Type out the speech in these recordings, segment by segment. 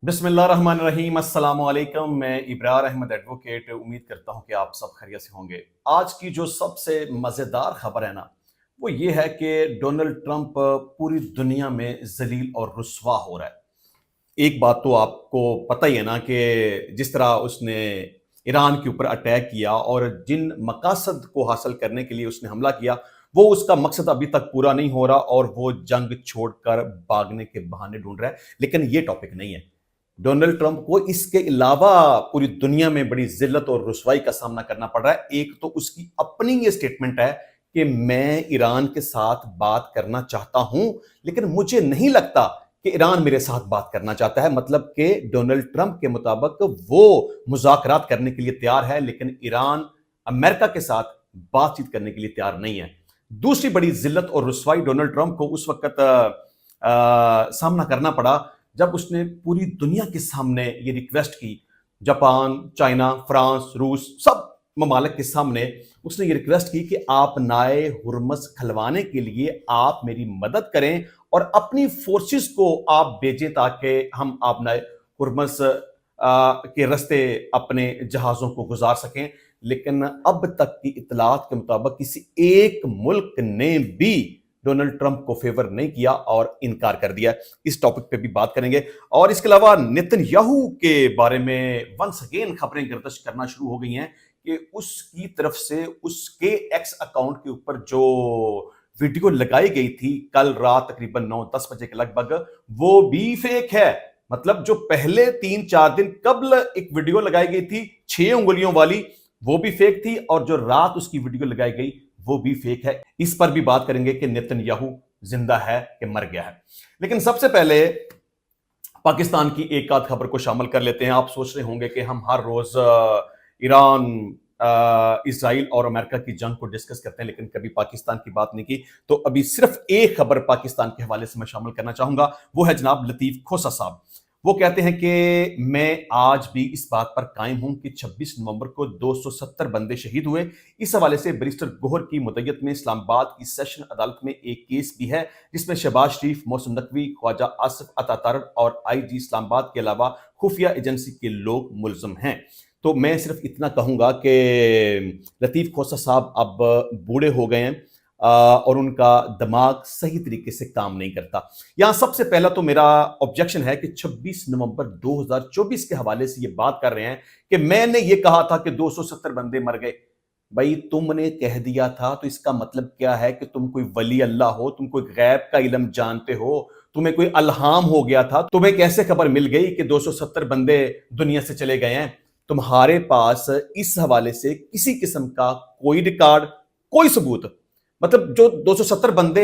बिस्मिल्लाहिर्रहमानिर्रहीम। अस्सलाम वालेकुम। मैं इब्रार अहमद एडवोकेट उम्मीद करता हूँ कि आप सब खैरियत से होंगे। आज की जो सबसे मज़ेदार खबर है ना, वो ये है कि डोनाल्ड ट्रंप पूरी दुनिया में जलील और रुस्वा हो रहा है। एक बात तो आपको पता ही है ना कि जिस तरह उसने ईरान के ऊपर अटैक किया और जिन मकासद को हासिल करने के लिए उसने हमला किया, वो उसका मकसद अभी तक पूरा नहीं हो रहा और वो जंग छोड़कर भागने के बहाने ढूंढ रहा है। लेकिन ये टॉपिक नहीं है। डोनाल्ड ट्रंप को इसके अलावा पूरी दुनिया में बड़ी जिल्लत और रुसवाई का सामना करना पड़ रहा है। एक तो उसकी अपनी ये स्टेटमेंट है कि मैं ईरान के साथ बात करना चाहता हूं, लेकिन मुझे नहीं लगता कि ईरान मेरे साथ बात करना चाहता है। मतलब कि डोनाल्ड ट्रंप के मुताबिक वो मुज़ाकरात करने के लिए तैयार है, लेकिन ईरान अमेरिका के साथ बातचीत करने के लिए तैयार नहीं है। दूसरी बड़ी जिल्लत और रुसवाई डोनाल्ड ट्रंप को उस वक्त सामना करना पड़ा जब उसने पूरी दुनिया के सामने ये रिक्वेस्ट की। जापान, चाइना, फ्रांस, रूस, सब ममालिक के सामने उसने ये रिक्वेस्ट की कि आप नाए हुर्मस खलवाने के लिए आप मेरी मदद करें और अपनी फोर्सेस को आप भेजें ताकि हम आप नाए हुर्मस के रास्ते अपने जहाज़ों को गुजार सकें। लेकिन अब तक की इत्तलात के मुताबिक किसी एक मुल्क ने भी डोनाल्ड ट्रंप को फेवर नहीं किया और इनकार कर दिया। इस टॉपिक पे भी बात करेंगे। और इसके अलावा नेतन्याहू के बारे में वंस अगेन खबरें गर्दिश करना शुरू हो गई हैं कि उसकी तरफ से उसके एक्स अकाउंट के ऊपर जो वीडियो लगाई गई थी कल रात तकरीबन 9-10 बजे के लगभग, वो भी फेक है। मतलब जो पहले 3-4 दिन कबल एक वीडियो लगाई गई थी 6 उंगलियों वाली, वो भी फेक थी, और जो रात उसकी वीडियो लगाई गई वो भी फेक है। इस पर भी बात करेंगे कि नेतन्याहू जिंदा है कि मर गया है। लेकिन सबसे पहले पाकिस्तान की एक आध खबर को शामिल कर लेते हैं। आप सोच रहे होंगे कि हम हर रोज ईरान, इसराइल और अमेरिका की जंग को डिस्कस करते हैं, लेकिन कभी पाकिस्तान की बात नहीं की। तो अभी सिर्फ एक खबर पाकिस्तान के हवाले से मैं शामिल करना चाहूंगा। वो है जनाब लतीफ खोसा साहब। वो कहते हैं कि मैं आज भी इस बात पर कायम हूं कि 26 नवंबर को 270 बंदे शहीद हुए। इस हवाले से बैरिस्टर गोहर की मुद्दत में इस्लामाबाद की सेशन अदालत में एक केस भी है जिसमें शहबाज शरीफ, मोहसिन नकवी, ख्वाजा आसिफ अतातार और आईजी इस्लामाबाद के अलावा खुफिया एजेंसी के लोग मुलजम हैं। तो मैं सिर्फ इतना कहूंगा कि लतीफ खोसा साहब अब बूढ़े हो गए हैं और उनका दिमाग सही तरीके से काम नहीं करता। यहां सबसे पहला तो मेरा ऑब्जेक्शन है कि 26 नवंबर 2024 के हवाले से ये बात कर रहे हैं कि मैंने ये कहा था कि 270 बंदे मर गए। भाई तुमने कह दिया था तो इसका मतलब क्या है कि तुम कोई वली अल्लाह हो, तुम कोई गैब का इल्म जानते हो, तुम्हें कोई अल्हाम हो गया था? तुम्हें कैसे खबर मिल गई कि 270 बंदे दुनिया से चले गए हैं? तुम्हारे पास इस हवाले से किसी किस्म का कोई रिकॉर्ड, कोई सबूत, मतलब जो 270 बंदे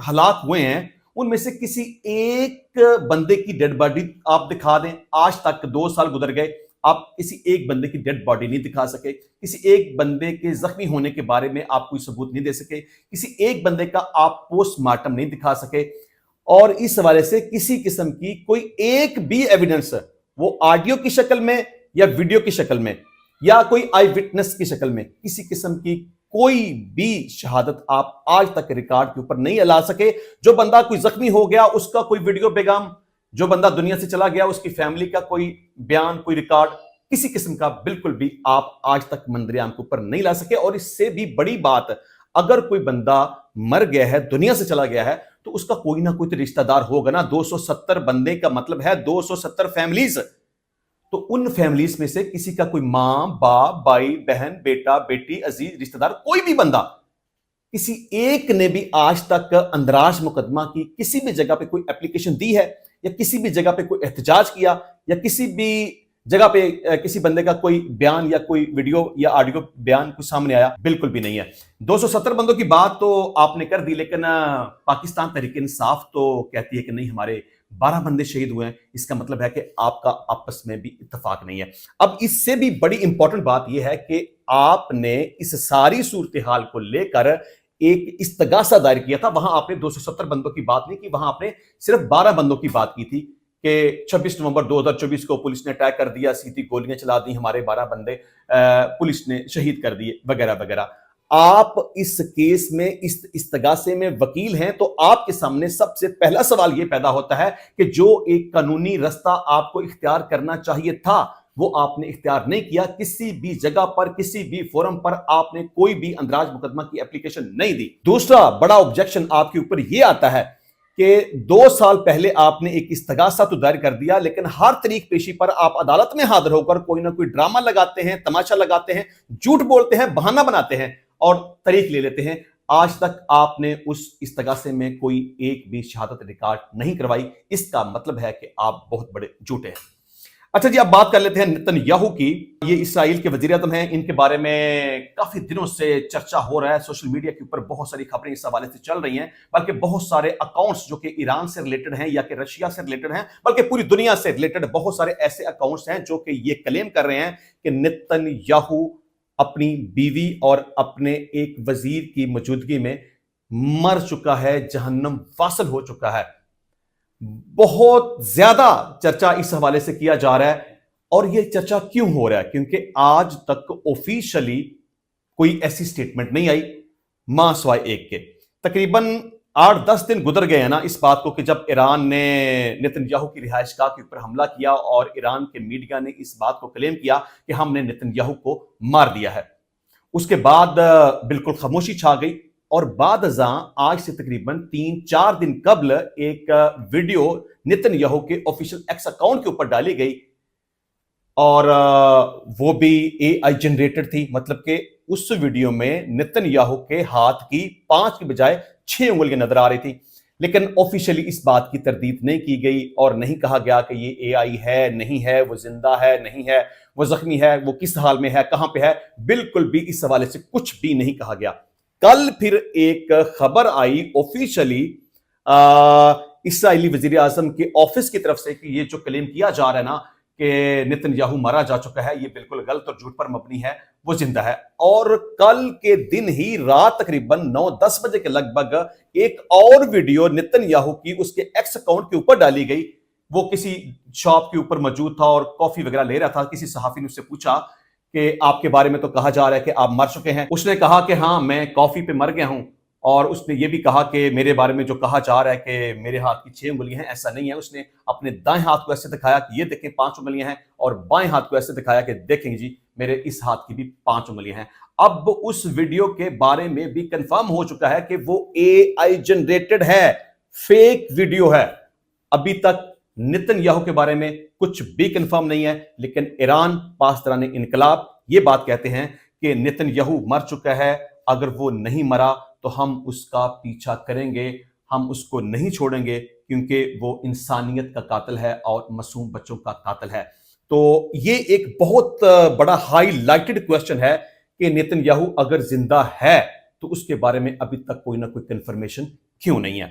हलाक हुए हैं उनमें से किसी एक बंदे की डेड बॉडी आप दिखा दें। आज तक 2 साल गुजर गए, आप किसी एक बंदे की डेड बॉडी नहीं दिखा सके, किसी एक बंदे के जख्मी होने के बारे में आप कोई सबूत नहीं दे सके, किसी एक बंदे का आप पोस्टमार्टम नहीं दिखा सके, और इस हवाले से किसी किस्म की कोई एक भी एविडेंस, वो ऑडियो की शक्ल में या वीडियो की शक्ल में या कोई आई विटनेस की शक्ल में, किसी किस्म की कोई भी शहादत आप आज तक रिकॉर्ड के ऊपर नहीं ला सके। जो बंदा कोई जख्मी हो गया उसका कोई वीडियो पैगाम, जो बंदा दुनिया से चला गया उसकी फैमिली का कोई बयान, कोई रिकॉर्ड, किसी किस्म का बिल्कुल भी आप आज तक मंजर-ए-आम के ऊपर नहीं ला सके। और इससे भी बड़ी बात, अगर कोई बंदा मर गया है, दुनिया से चला गया है, तो उसका कोई ना कोई तो रिश्तेदार होगा ना। 270 बंदे का मतलब है 270 फैमिलीज। तो उन फैमिलीज में से किसी का कोई मां, बाप, भाई, बहन, बेटा, बेटी, अजीज, रिश्तेदार, कोई भी बंदा, किसी एक ने भी आज तक अंदराज मुकदमा की किसी भी जगह पे कोई एप्लीकेशन दी है या किसी भी जगह पे कोई एहतजाज किया या किसी भी जगह पे किसी बंदे का कोई बयान या कोई वीडियो या ऑडियो बयान कुछ सामने आया? बिल्कुल भी नहीं है। 270 बंदों की बात तो आपने कर दी, लेकिन पाकिस्तान तहरीक इंसाफ तो कहती है कि नहीं, हमारे 12 बंदे शहीद हुए हैं। इसका मतलब है कि आपका आपस में भी इत्तेफाक नहीं है। अब इससे भी बड़ी इंपॉर्टेंट बात यह है कि आपने इस सारी सूरत हाल को लेकर एक इस्तगासा दायर किया था। वहां आपने 270 बंदों की बात नहीं की, वहां आपने सिर्फ 12 बंदों की बात की थी कि 26 नवंबर 2024 को पुलिस ने अटैक कर दिया, सीधी गोलियां चला दी, हमारे 12 बंदे पुलिस ने शहीद कर दिए, वगैरह वगैरह। آپ اس کیس میں اس استغاثے میں وکیل ہیں تو آپ کے سامنے سب سے پہلا سوال یہ پیدا ہوتا ہے کہ جو ایک قانونی رستہ آپ کو اختیار کرنا چاہیے تھا وہ آپ نے اختیار نہیں کیا. کسی بھی جگہ پر کسی بھی فورم پر آپ نے کوئی بھی اندراج مقدمہ کی اپلیکیشن نہیں دی. دوسرا بڑا آبجیکشن آپ کے اوپر یہ آتا ہے کہ 2 سال پہلے آپ نے ایک استغاثہ تو دائر کر دیا، لیکن ہر طریق پیشی پر آپ عدالت میں حاضر ہو کر کوئی نہ کوئی ڈرامہ لگاتے ہیں، تماشا لگاتے ہیں، جھوٹ بولتے ہیں، بہانہ بناتے ہیں اور طریق لے لیتے ہیں. آج تک آپ نے اس استغاثے میں کوئی ایک بھی شہادت ریکارڈ نہیں کروائی. اس کا مطلب ہے کہ آپ بہت بڑے جھوٹے ہیں. اچھا جی، اب بات کر لیتے ہیں نتن یاہو کی. یہ اسرائیل کے وزیر اعظم ہیں. ان کے بارے میں کافی دنوں سے چرچا ہو رہا ہے. سوشل میڈیا کے اوپر بہت ساری خبریں اس حوالے سے چل رہی ہیں، بلکہ بہت سارے اکاؤنٹس جو کہ ایران سے ریلیٹڈ ہیں یا کہ رشیا سے ریلیٹڈ ہیں، بلکہ پوری دنیا سے ریلیٹڈ بہت سارے ایسے اکاؤنٹس ہیں جو کہ یہ کلیم کر رہے ہیں کہ نتن یاہو اپنی بیوی اور اپنے ایک وزیر کی موجودگی میں مر چکا ہے، جہنم واصل ہو چکا ہے. بہت زیادہ چرچا اس حوالے سے کیا جا رہا ہے. اور یہ چرچا کیوں ہو رہا ہے؟ کیونکہ آج تک آفیشلی کوئی ایسی سٹیٹمنٹ نہیں آئی ماں سوائے ایک کے. تقریباً 8-10 دن گزر گئے ہیں نا اس بات کو کہ جب ایران نے نتن یاہو کی رہائش گاہ کے اوپر حملہ کیا اور ایران کے میڈیا نے اس بات کو کلیم کیا کہ ہم نے نتن یاہو کو مار دیا ہے. اس کے بعد بالکل خاموشی چھا گئی اور بعد ازاں آج سے تقریباً 3-4 دن قبل ایک ویڈیو نتن یاہو کے آفیشیل ایکس اکاؤنٹ کے اوپر ڈالی گئی اور وہ بھی اے آئی جنریٹڈ تھی. مطلب کہ اس ویڈیو میں نتن یاہو کے ہاتھ کی 5 کی بجائے 6 انگلیاں نظر آ رہی تھی. لیکن آفیشلی اس بات کی تردید نہیں کی گئی اور نہیں کہا گیا کہ یہ اے آئی ہے نہیں ہے، وہ زندہ ہے نہیں ہے، وہ زخمی ہے، وہ کس حال میں ہے، کہاں پہ ہے. بالکل بھی اس حوالے سے کچھ بھی نہیں کہا گیا. کل پھر ایک خبر آئی آفیشلی اسرائیلی وزیر اعظم کے آفس کی طرف سے کہ یہ جو کلیم کیا جا رہا ہے نا کہ نتن یاہو مارا جا چکا ہے، یہ بالکل غلط اور جھوٹ پر مبنی ہے، وہ زندہ ہے. اور کل کے دن ہی رات تقریباً 9-10 بجے کے لگ بھگ ایک اور ویڈیو نتن یاہو کی اس کے ایکس اکاؤنٹ کے اوپر ڈالی گئی. وہ کسی شاپ کے اوپر موجود تھا اور کافی وغیرہ لے رہا تھا. کسی صحافی نے اس سے پوچھا کہ آپ کے بارے میں تو کہا جا رہا ہے کہ آپ مر چکے ہیں. اس نے کہا کہ ہاں میں کافی پہ مر گیا ہوں، اور اس نے یہ بھی کہا کہ میرے بارے میں جو کہا جا رہا ہے کہ میرے ہاتھ کی 6 انگلیاں ہیں، ایسا نہیں ہے. اس نے اپنے دائیں ہاتھ کو ایسے دکھایا کہ یہ دیکھیں 5 انگلیاں ہیں، اور بائیں ہاتھ کو ایسے دکھایا کہ دیکھیں جی میرے اس ہاتھ کی بھی 5 انگلیاں ہیں. اب اس ویڈیو کے بارے میں بھی کنفرم ہو چکا ہے کہ وہ اے آئی جنریٹڈ ہے، فیک ویڈیو ہے. ابھی تک نتن یاہو کے بارے میں کچھ بھی کنفرم نہیں ہے، لیکن ایران پاسداران انقلاب یہ بات کہتے ہیں کہ نتن یاہو مر چکا ہے. اگر وہ نہیں مرا تو ہم اس کا پیچھا کریں گے، ہم اس کو نہیں چھوڑیں گے، کیونکہ وہ انسانیت کا قاتل ہے اور معصوم بچوں کا قاتل ہے. تو یہ ایک بہت بڑا ہائی لائٹڈ کوسچن ہے کہ نتن یاہو اگر زندہ ہے تو اس کے بارے میں ابھی تک کوئی نہ کوئی کنفرمیشن کیوں نہیں ہے.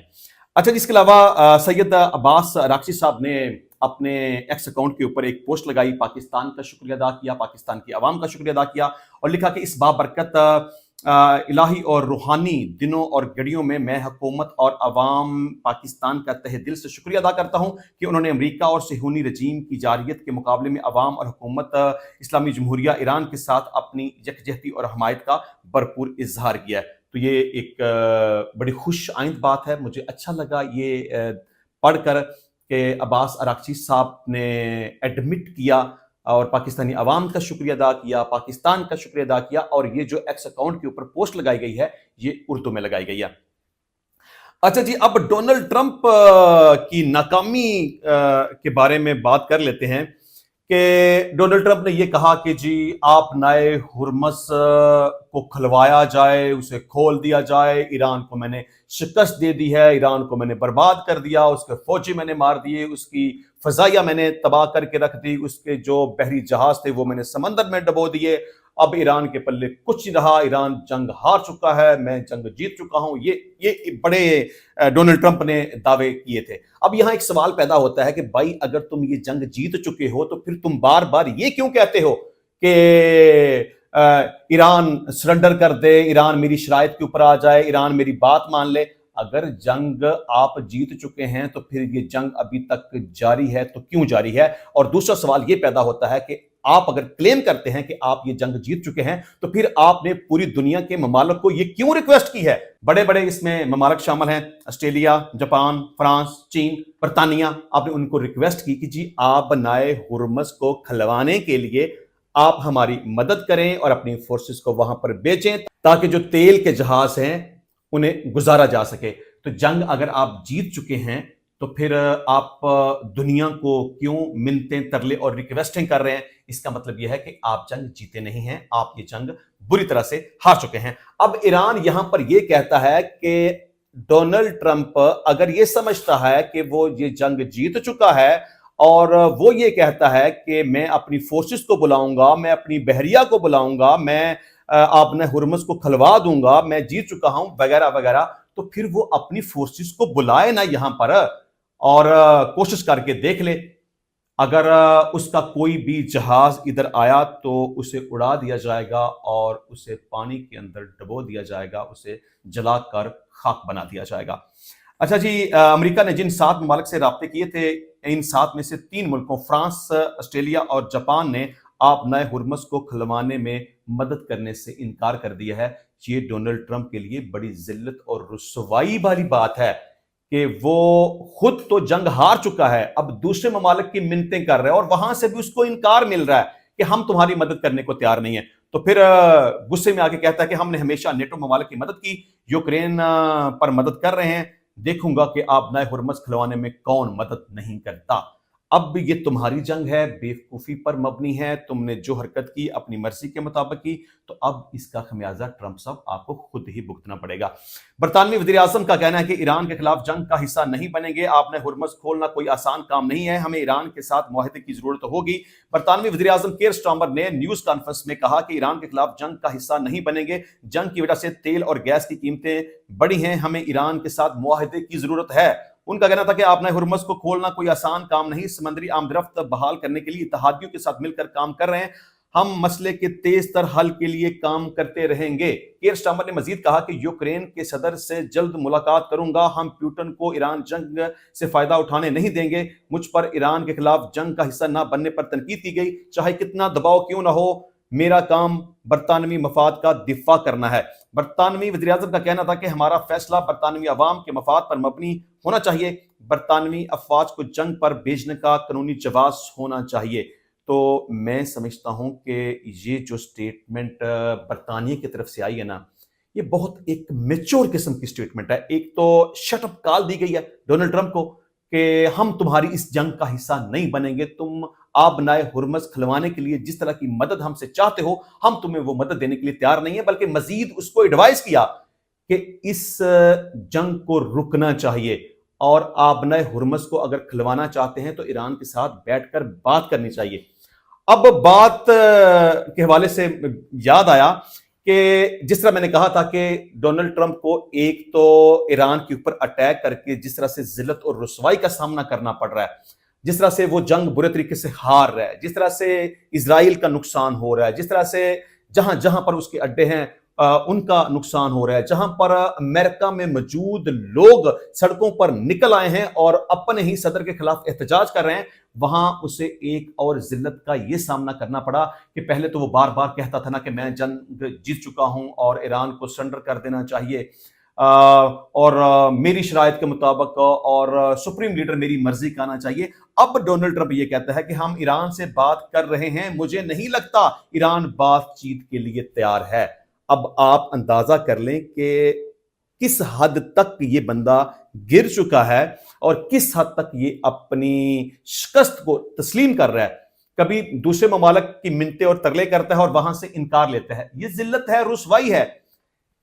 اچھا جی، اس کے علاوہ سید عباس عراقچی صاحب نے اپنے ایکس اکاؤنٹ کے اوپر ایک پوسٹ لگائی، پاکستان کا شکریہ ادا کیا، پاکستان کی عوام کا شکریہ ادا کیا، اور لکھا کہ اس بابرکت الہی اور روحانی دنوں اور گھڑیوں میں میں حکومت اور عوام پاکستان کا تہ دل سے شکریہ ادا کرتا ہوں کہ انہوں نے امریکہ اور صہیونی رجیم کی جارحیت کے مقابلے میں عوام اور حکومت اسلامی جمہوریہ ایران کے ساتھ اپنی یکجہتی اور حمایت کا بھرپور اظہار کیا ہے. تو یہ ایک بڑی خوش آئند بات ہے. مجھے اچھا لگا یہ پڑھ کر کہ عباس عراقچی صاحب نے ایڈمٹ کیا اور پاکستانی عوام کا شکریہ ادا کیا، پاکستان کا شکریہ ادا کیا، اور یہ جو ایکس اکاؤنٹ کے اوپر پوسٹ لگائی گئی ہے یہ اردو میں لگائی گئی ہے. اچھا جی، اب ڈونلڈ ٹرمپ کی ناکامی کے بارے میں بات کر لیتے ہیں کہ ڈونلڈ ٹرمپ نے یہ کہا کہ جی آپ نئے ہرمز کو کھلوایا جائے، اسے کھول دیا جائے، ایران کو میں نے شکست دے دی ہے، ایران کو میں نے برباد کر دیا، اس کے فوجی میں نے مار دیے، اس کی فضائیہ میں نے تباہ کر کے رکھ دی، اس کے جو بحری جہاز تھے وہ میں نے سمندر میں ڈبو دیے، اب ایران کے پلے کچھ نہیں رہا، ایران جنگ ہار چکا ہے، میں جنگ جیت چکا ہوں. یہ بڑے ڈونلڈ ٹرمپ نے دعوے کیے تھے. اب یہاں ایک سوال پیدا ہوتا ہے کہ بھائی اگر تم یہ جنگ جیت چکے ہو تو پھر تم بار بار یہ کیوں کہتے ہو کہ ایران سرنڈر کر دے، ایران میری شرائط کے اوپر آ جائے، ایران میری بات مان لے؟ اگر جنگ آپ جیت چکے ہیں تو پھر یہ جنگ ابھی تک جاری ہے تو کیوں جاری ہے؟ اور دوسرا سوال یہ پیدا ہوتا ہے کہ आप अगर क्लेम करते हैं कि आप ये जंग जीत चुके हैं, तो फिर आपने पूरी दुनिया के ममालिक को ये क्यों रिक्वेस्ट की है? बड़े बड़े इसमें ममालिक शामिल हैं, ऑस्ट्रेलिया, जापान, फ्रांस, चीन, बर्तानिया। आपने उनको रिक्वेस्ट की कि जी आप बनाए हुर्मुज़ को खलवाने के लिए आप हमारी मदद करें और अपनी फोर्सेस को वहां पर भेजें, ताकि जो तेल के जहाज हैं उन्हें गुजारा जा सके। तो जंग अगर आप जीत चुके हैं तो फिर आप दुनिया को क्यों मिन्नतें, तरले और रिक्वेस्टें कर रहे हैं? इसका मतलब यह है कि आप जंग जीते नहीं हैं, आप ये जंग बुरी तरह से हार चुके हैं। अब ईरान यहां पर यह कहता है कि डोनाल्ड ट्रंप अगर ये समझता है कि वो ये जंग जीत चुका है और वो ये कहता है कि मैं अपनी फोर्सेस को बुलाऊंगा, मैं अपनी बहरिया को बुलाऊंगा, मैं आपने हुर्मुज़ को खलवा दूंगा, मैं जीत चुका हूं वगैरह वगैरह, तो फिर वो अपनी फोर्सेस को बुलाए ना यहां पर और कोशिश करके देख ले। अगर उसका कोई भी जहाज इधर आया तो उसे उड़ा दिया जाएगा और उसे पानी के अंदर डुबो दिया जाएगा, उसे जलाकर खाक बना दिया जाएगा। अच्छा जी, अमेरिका ने जिन 7 ममालिक से राब्ते किए थे, इन 7 में से 3 मुल्कों फ्रांस, ऑस्ट्रेलिया और जापान ने आप नए हुर्मुज़ को खलवाने में मदद करने से इनकार कर दिया है। ये डोनाल्ड ट्रंप के लिए बड़ी जिल्लत और रुसवाई वाली बात है कि वो खुद तो जंग हार चुका है, अब दूसरे ममालिक की मिन्नतें कर रहा है और वहां से भी उसको इनकार मिल रहा है कि हम तुम्हारी मदद करने को तैयार नहीं है। तो फिर गुस्से में आके कहता है कि हमने हमेशा नेटो ममालिक की मदद की, यूक्रेन पर मदद कर रहे हैं, देखूंगा कि आप नए हुर्मुज़ खिलवाने में कौन मदद नहीं करता। अब ये तुम्हारी जंग है, बेवकूफी पर मबनी है, तुमने जो हरकत की अपनी मर्जी के मुताबिक की, तो अब इसका खमियाजा ट्रंप साहब आपको खुद ही भुगतना पड़ेगा। बरतानवी वज़ीर आज़म का कहना है कि ईरान के खिलाफ जंग का हिस्सा नहीं बनेंगे, आपने हुर्मुज़ खोलना कोई आसान काम नहीं है, हमें ईरान के साथ मुआहदे की जरूरत होगी। बरतानवी वज़ीर आज़म कीर स्टारमर ने न्यूज कॉन्फ्रेंस में कहा कि ईरान के खिलाफ जंग का हिस्सा नहीं बनेंगे, जंग की वजह से तेल और गैस की कीमतें बढ़ी हैं, हमें ईरान के साथ मुआहदे की जरूरत है। उनका कहना था कि आपने हुर्मुज़ को खोलना कोई आसान काम नहीं, समंदरी आमदरफ्त बहाल करने के लिए इत्तेहादियों के साथ मिलकर काम कर रहे हैं, हम मसले के तेज तर हल के लिए काम करते रहेंगे। कीर स्टारमर ने मजीद कहा कि यूक्रेन के सदर से जल्द मुलाकात करूंगा, हम पुतिन को ईरान जंग से फायदा उठाने नहीं देंगे, मुझ पर ईरान के खिलाफ जंग का हिस्सा न बनने पर तनकीद की गई, चाहे कितना दबाव क्यों ना हो, मेरा काम बरतानवी मफाद का दिफा करना है। बरतानवी वज़ीर-ए-आज़म का कहना था कि हमारा फैसला बरतानवी अवाम के मफाद पर मबनी होना चाहिए, बरतानवी अफवाज को जंग पर भेजने का कानूनी जवाब होना चाहिए। तो मैं समझता हूं कि ये जो स्टेटमेंट बरतानिया की तरफ से आई है ना, ये बहुत एक मैच्योर किस्म की स्टेटमेंट है। एक तो शट अप कॉल दी गई है डोनाल्ड ट्रंप को कि हम तुम्हारी इस जंग का हिस्सा नहीं बनेंगे, तुम आप बनाए हुर्मुज़ खिलवाने के लिए जिस तरह की मदद हमसे चाहते हो, हम तुम्हें वो मदद देने के लिए तैयार नहीं है, बल्कि मजीद उसको एडवाइस किया कि इस जंग को रुकना चाहिए और आप बनाए हुर्मुज़ को अगर खिलवाना चाहते हैं तो ईरान के साथ बैठकर बात करनी चाहिए। अब बात के हवाले से याद आया कि जिस तरह मैंने कहा था कि डोनाल्ड ट्रंप को एक तो ईरान के ऊपर अटैक करके जिस तरह से जिल्लत और रुसवाई का सामना करना पड़ रहा है, जिस तरह से वो जंग बुरे तरीके से हार रहा है, जिस तरह से इजराइल का नुकसान हो रहा है, जिस तरह से जहां जहां पर उसके अड्डे हैं उनका नुकसान हो रहा है, जहां पर अमेरिका में मौजूद लोग सड़कों पर निकल आए हैं और अपने ही सदर के खिलाफ एहतजाज कर रहे हैं, वहां उसे एक और जिल्लत का यह सामना करना पड़ा कि पहले तो वो बार बार कहता था ना कि मैं जंग जीत चुका हूं और ईरान को सरेंडर कर देना चाहिए और मेरी शराइत के मुताबिक और सुप्रीम लीडर मेरी मर्जी का आना चाहिए। अब डोनाल्ड ट्रंप ये कहता है कि हम ईरान से बात कर रहे हैं, मुझे नहीं लगता ईरान बातचीत के लिए तैयार है। अब आप अंदाजा कर लें कि किस हद तक ये बंदा गिर चुका है और किस हद तक ये अपनी शिकस्त को तस्लीम कर रहा है। कभी दूसरे ममालिक की मिन्नतें और तरले करता है और वहां से इनकार लेता है, ये जिल्लत है, रुसवाई है।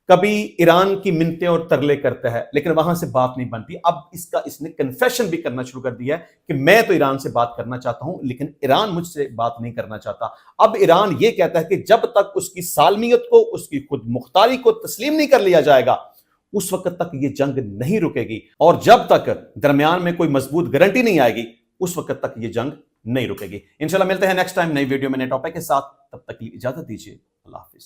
कभी ईरान की मिन्नतें और तरले करता है लेकिन वहां से बात नहीं बनती। अब इसने कन्फेशन भी करना शुरू कर दिया है कि मैं तो ईरान से बात करना चाहता हूं लेकिन ईरान मुझसे बात नहीं करना चाहता। अब ईरान ये कहता है कि जब तक उसकी सालमियत को, उसकी खुद मुख्तारी को तस्लीम नहीं कर लिया जाएगा, उस वक्त तक ये जंग नहीं रुकेगी और जब तक दरमियान में कोई मजबूत गारंटी नहीं आएगी, उस वक्त तक ये जंग नहीं रुकेगी। इंशाल्लाह मिलते हैं नेक्स्ट टाइम नई वीडियो में नए टॉपिक के साथ। तब तक की इजाजत दीजिए। अल्लाह हाफिज।